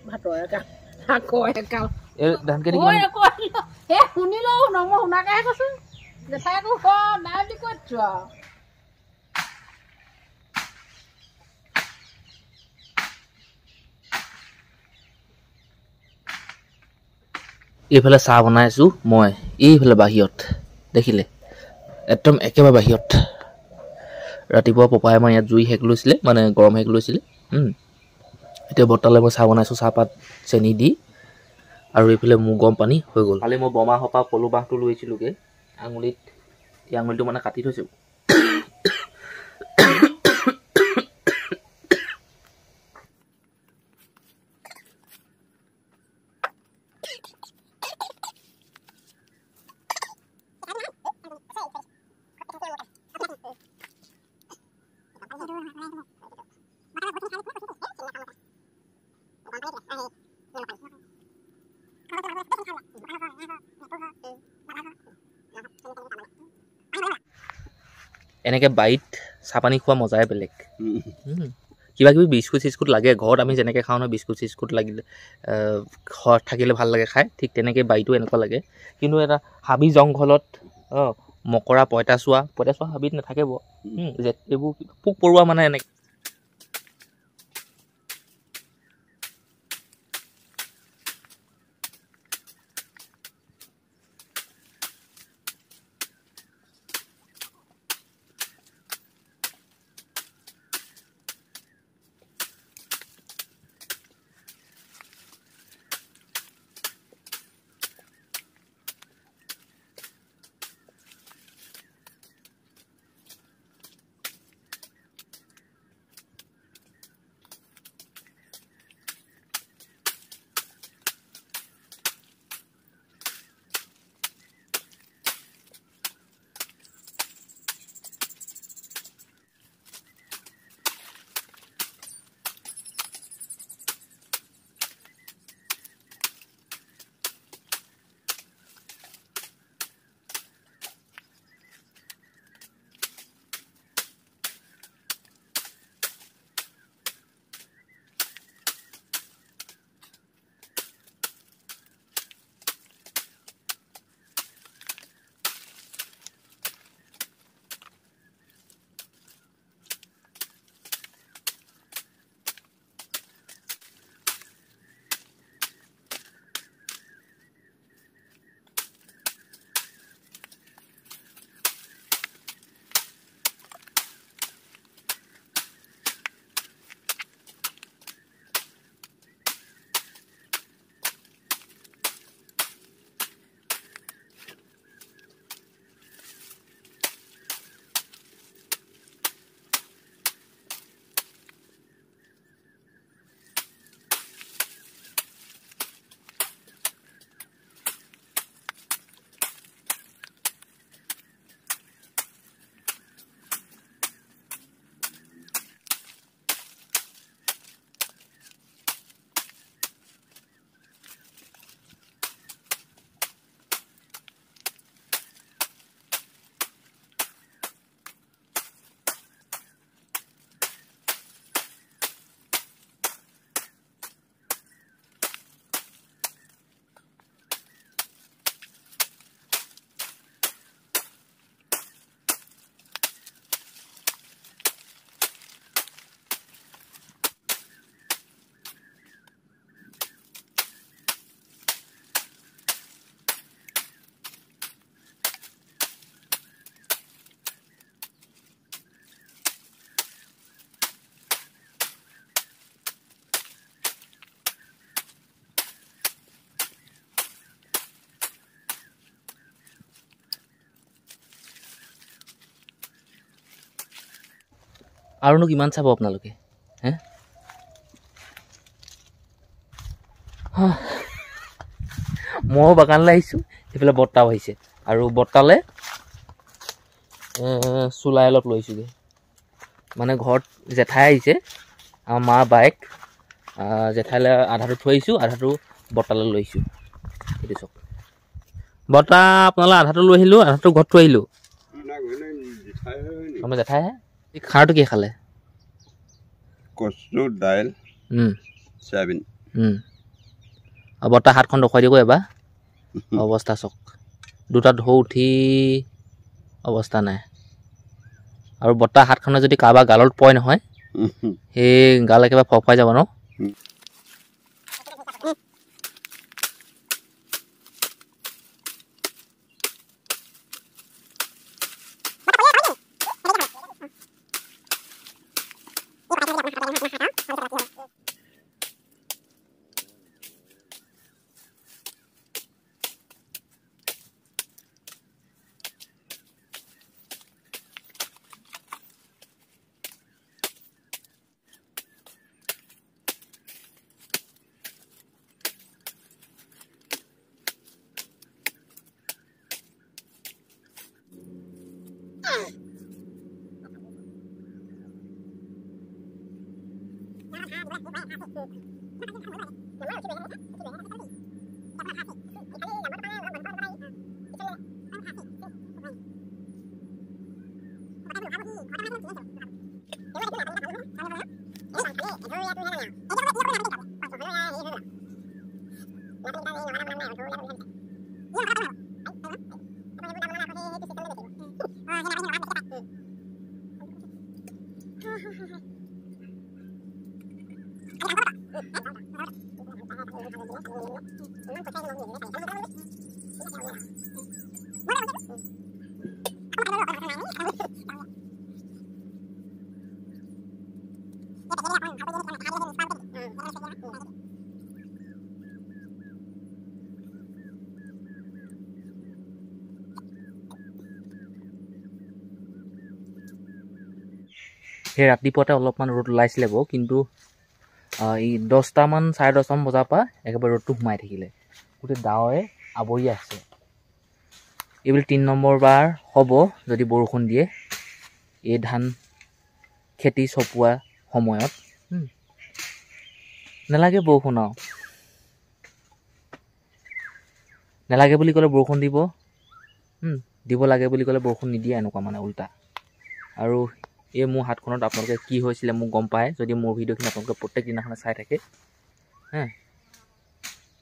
ভাতৰ এটা আকৌ একাল এই ধান কেজি ঐ আকৌ হে শুনিলো নম শুনাকাহে কৈছো জেঠাইকো ক নাই বুলি কৈছো আৰু এইফালে চাহ বনাইছো মই এইফালে বাহিৰত দেখিলে একদম একেবাৰে বাহিৰত ৰাতিপুৱা পপাই আমাৰ ইয়াত জুই শেক লৈছিলে মানে গৰম শেক লৈছিলে এতিয়া বৰ্তালে মই চাহ বনাইছো চাহপাত চেনি দি আৰু এইফালে মোৰ গৰম পানী হৈ গ'ল কালি মই বমাহৰ পৰা পলু বাঁহটো লৈছিলোগৈ আঙুলিত এই আঙুলিটো মানে কাটি থৈছো এনেকৈ বাৰীত চাহপানী খোৱা মজাই বেলেগ কিবা কিবি বিস্কুট চিস্কুট লাগে ঘৰত আমি যেনেকৈ খাওঁ ন বিস্কুট চিস্কুট লাগিলে ঘৰত থাকিলে ভাল লাগে খাই ঠিক তেনেকৈ বাৰীটো এনেকুৱা লাগে কিন্তু এটা হাবি জংঘলত মকৰা পঁইতাচোৱা হাবিত নাথাকে এইবোৰ পোক পৰুৱা মানে এনেকৈ আৰুনো কিমান চাব আপোনালোকে হে মই বাগানলৈ আহিছোঁ সেইফালে বৰ্তাও আহিছে আৰু বৰ্তালে চুলাই অলপ লৈছোঁগৈ মানে ঘৰত জেঠাই আহিছে আমাৰ মা বাইক জেঠাইলৈ আধাটো থৈ আহিছোঁ আধাটো বৰ্তালৈ লৈছোঁ এইটো চাওক বৰ্তা আপোনালৈ আধাটো লৈ আহিলোঁ আধাটো ঘৰত থৈ আহিলোঁ আমাৰ জেঠাইহে খাৰটো কি খালে কচু দাইল চয়াবিন আৰু বৰ্তা হাতখন দেখুৱাই দিব এবাৰ অৱস্থা চাওক দুটা ঢৌ উঠি অৱস্থা নাই আৰু বৰ্তা হাতখনে যদি কাৰোবাৰ গালত পৰে নহয় সেই গাল একেবাৰে ফৰফৰাই যাব ন সেই ৰাতিপুৱাতে অলপমান ৰ'দ ওলাইছিলে বাৰু কিন্তু এই 10টামান 10:30মান বজাৰ পৰা একেবাৰে ৰ'দটো সোমাই থাকিলে গোটেই ডাৱৰে আৱৰি আছে এইবুলি 3 নম্বৰ বাৰ হ'ব যদি বৰষুণ দিয়ে এই ধান খেতি চপোৱা সময়ত নালাগে বৰষুণ আৰু নালাগে বুলি ক'লে বৰষুণ দিব দিব লাগে বুলি ক'লে বৰষুণ নিদিয়ে এনেকুৱা মানে উল্টা আৰু এই মোৰ হাতখনত আপোনালোকে কি হৈছিলে মোক গম পায় যদি মোৰ ভিডিঅ'খিনি আপোনালোকে প্ৰত্যেক দিনাখনে চাই থাকে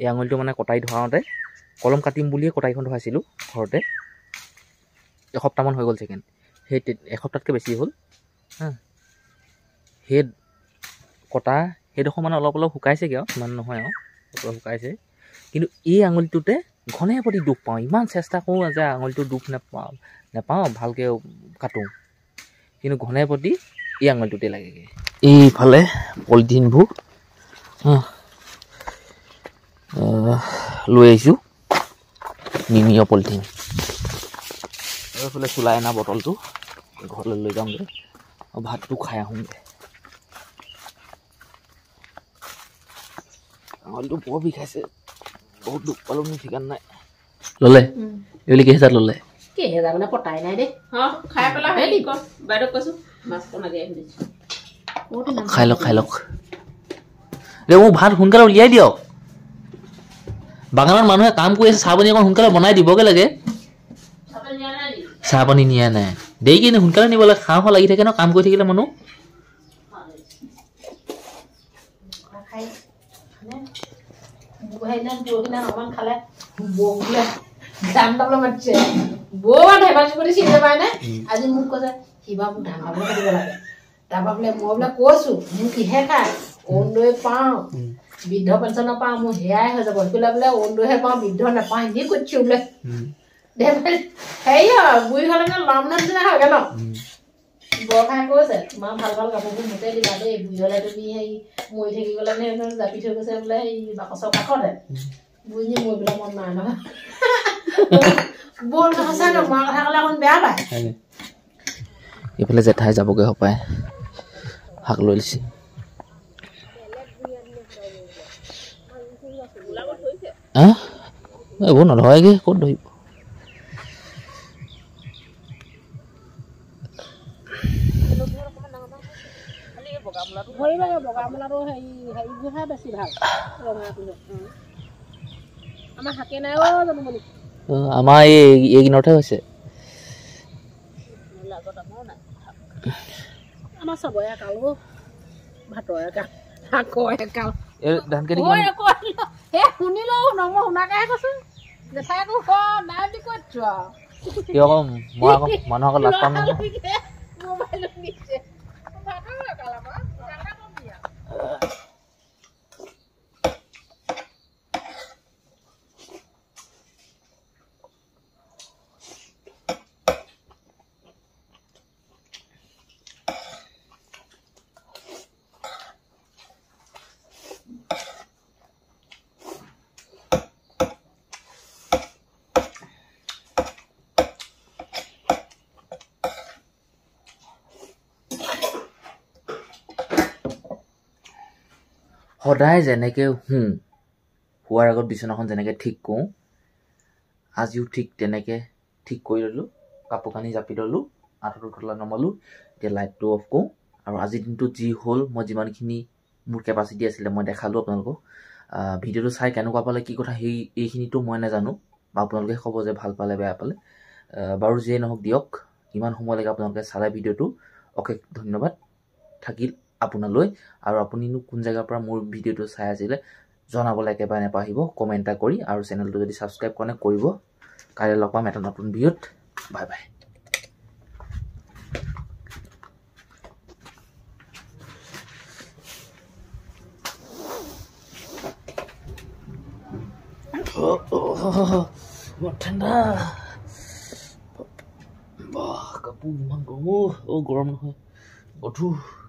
এই আঙুলিটো মানে কটাৰী ধৰাওঁতে কলম কাটিম বুলিয়ে কটাৰীখন ধৰাইছিলোঁ ঘৰতে এসপ্তাহমান হৈ গ'ল ছেকেণ্ড সেই এসপ্তাহতকৈ বেছি হ'ল সেই কটা সেইডোখৰ মানে অলপ অলপ শুকাইছেগৈ আৰু ইমান নহয় আৰু অলপ শুকাইছে কিন্তু এই আঙুলিটোতে ঘনে প্ৰতি দুখ পাওঁ ইমান চেষ্টা কৰোঁ যে আঙুলিটো দুখ নাপাওঁ ভালকৈ কাটোঁ কিন্তু ঘনে প্ৰতি এই আঙুলিটোতে লাগেগৈ এইফালে পলিথিনবোৰ লৈ আহিছোঁ মিমিয় পলিথিন এইফালে চুলাই অনা বটলটো ঘৰলৈ লৈ যাওঁগৈ আৰু ভাতটো খাই আহোঁগৈ আঙুলিটো বৰ বিষাইছে বহুত দুখ পালোঁ মোৰ ঠিকান নাই ল'লে এইবুলি কেইহেজাৰ ল'লে কেইহেজাৰ মানে পতাই নাই দেই খাই পেলাই হেৰি ক বাইদেউক কৈছোঁ মাছটো মাৰি আহি দিছোঁ খাই লওক দে মোক ভাত সোনকালে উলিয়াই দিয়ক বাগানত মানুহে কাম কৰি আছে চাহ পানী অকণ সোনকালে বনাই দিবগৈ লাগে চাহ পানী নিয়া নাই দেৰিকে সোনকালে নিব লাগে খাওঁ লাগি থাকে ন কাম কৰি থাকিলে মানুহ আজি মোক কৈছে শিৱা মোক ধান খাবলৈ কাটিব লাগে তাৰপৰা বোলে মই বোলে কৈছোঁ মোক কিহে খায় অৰুণোদয় পাওঁ বৃদ্ধ পেঞ্চনৰ পাওঁ মোৰ সেয়াই হৈ যাব সেইবিলাক বোলে অৰুণোদয়হে পাওঁ বৃদ্ধ নাপাওঁ এনেই কৈছোঁ বোলে হেৰি বুঢ়ী হ'লে মানে ল'ম নিচিনা হয়গৈ ন বৰখাই কৈছে তোমাৰ ভাল ভাল কাপোৰবোৰ মোকে দিবা দেই বুঢ়ী হ'লে তুমি হেৰি মৰি থাকি গ'লে নে জাপি থৈ গৈছে বোলে সেই বাকচৰ কাষতে বুঢ়ী মৰিবলৈ মন নাই নহয় বৰ সঁচাকৈ মৰা কথা ক'লে অকণ বেয়া পায় এইফালে জেঠাই যাবগৈ হপায় শাক লৈ লৈছে এইবোৰ নধৰেগৈ ক'ত ধৰিব বগামূলাটো হেৰিবোৰহে বেছি ভাল ৰঙাটো আমাৰ শাকে নাই জানো আমাৰ এইকেইদিনতহে হৈছে আমাৰ চবৰে একালো ভাতৰ একাল শাকৰ একাল এই ধান খেতি শুনিলো মই শুনাকেহে কৈছো জেঠাই আকৌ নাই বুলি কৈছো কি আকৌ মই আকৌ মানুহ আকৌ লাজ পাম নহয় মোবাইলত নিছে ভাতৰ একাল আমাৰ সদায় যেনেকৈ শোৱাৰ আগত বিচনাখন যেনেকৈ ঠিক কৰোঁ আজিও ঠিক তেনেকৈ ঠিক কৰি ল'লোঁ কাপোৰ কানি জাপি ল'লোঁ আঁঠুটো তলত নমালোঁ এতিয়া লাইটটো অফ কৰোঁ আৰু আজিৰ দিনটোত যি হ'ল মই যিমানখিনি মোৰ কেপাচিটি আছিলে মই দেখালোঁ আপোনালোকক ভিডিঅ'টো চাই কেনেকুৱা পালে কি কথা এইখিনিতো মই নাজানো বা আপোনালোকে ক'ব যে ভাল পালে বেয়া পালে বাৰু যিয়ে নহওক দিয়ক ইমান সময়লৈকে আপোনালোকে চালে ভিডিঅ'টো অশেষ ধন্যবাদ থাকিল আপোনালৈ আৰু আপুনিনো কোন জেগাৰ পৰা মোৰ ভিডিঅ'টো চাই আছিলে জনাবলৈ একেবাৰে নাপাহৰিব কমেণ্ট এটা কৰি আৰু চেনেলটো যদি ছাবস্ক্ৰাইব কৰে কৰিব কাইলৈ লগ পাম এটা নতুন ভিডিঅ'ত বাই বাই ঠাণ্ডা কাপোৰ ইমান গৰম গৰম নহয় গধুৰ